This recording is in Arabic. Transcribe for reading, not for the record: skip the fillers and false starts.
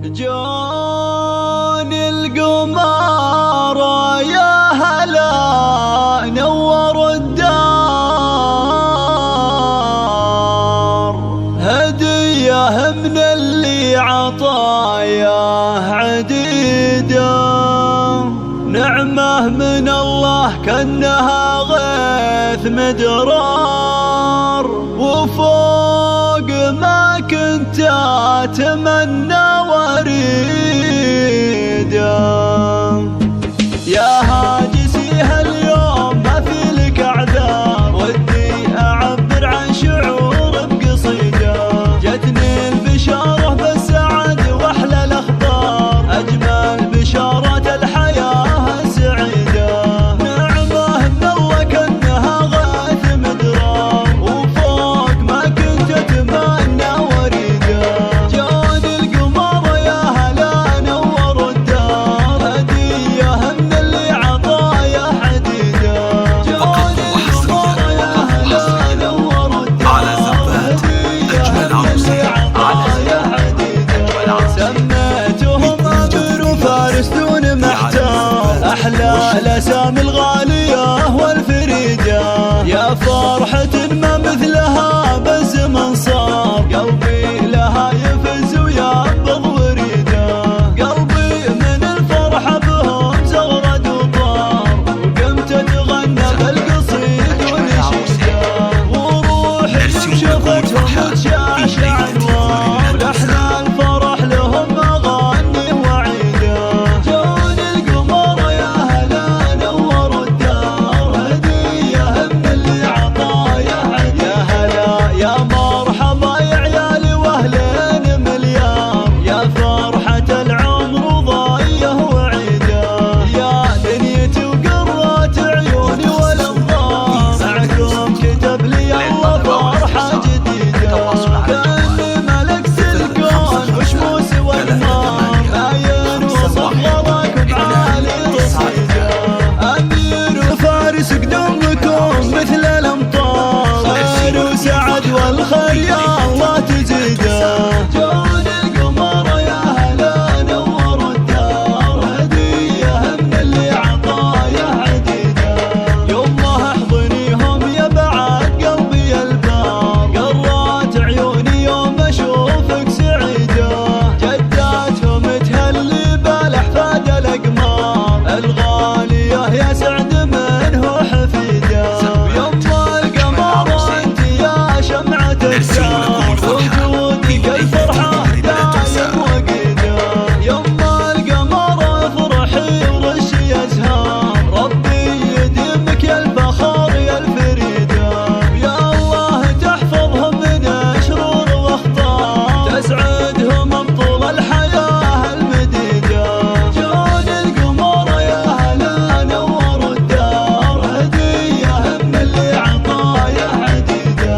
جاني القمر يا هلا نور الدار، هدية من اللي عطاياه عديدة، نعمة من الله كأنها غيث مدرار، وفوق ما كنت أتمنى وريده. يا هاجسي هاليوم ما في لك أعذار، ودي أعبر عن شعور بقصيدة. جتني البشارة بالسعد وأحلى الأخبار، أجمل بشارات الحياة السعيدة، نعمة من الله كأنها غيث مدرار، وفوق ما كنت أتمنى وريده. جاني القمر يا هلا نور الدار، هدية من اللي عطايا حديدة. جاني القمر يا هلا نور الدار، هدية من اللي عطايا حديدة. سميتهم أمير وفارس دون محتار، أحلى الأسامي الغالية والفريدة. يا فرحة ما مثلها بالزمن صار، قلبي لها يفز وينبض وريده. قلبي من الفرحة بهم زغرد وطار، وقمت أتغنى بالقصيد ونشيده، وروحي شفتهم تشعشع أنوار، لحن الفرح لهم أغاني وعيده. جاني القمر يا هلا نور الدار، هدية من اللي عطايا حديدة. يا هلا يا مرحبا يا عيالي واهلين مليار، يا فرحة العمر وضايه وعيده. يا دنيتي وقرات عيوني والانظار، معكم كتب لي الله فرحة جديدة. كأني ملكت الكون وشموس والنار، عاين وصغرك بعالي رصيده. أمير وفارس قدومكم مثل الأمطار، خير وسعد والخير يا الله تزيده. جاني القمر يا هلا نور الدار، هدية من اللي عطايا حديدة. يمه احضنيهم يا بعد قلبي البار، قرات عيوني يوم اشوفك سعيدة. جداتهم تهلي بالاحفاد الاقمار، الغالية يا سعد منه حفيدة. يما القمر انت يا شمعة الدار، وجودك الفرحة دايم وقيده. يما القمر افرحي ورشي ازهار، ربي يديمك يا الفخار يا الفريدة. يا الله تحفظهم من شرور واخطار، تسعدهم بطول الحياة المديدة. جاني القمر يا هلا نور الدار، هدية من اللي عطايا حديدة.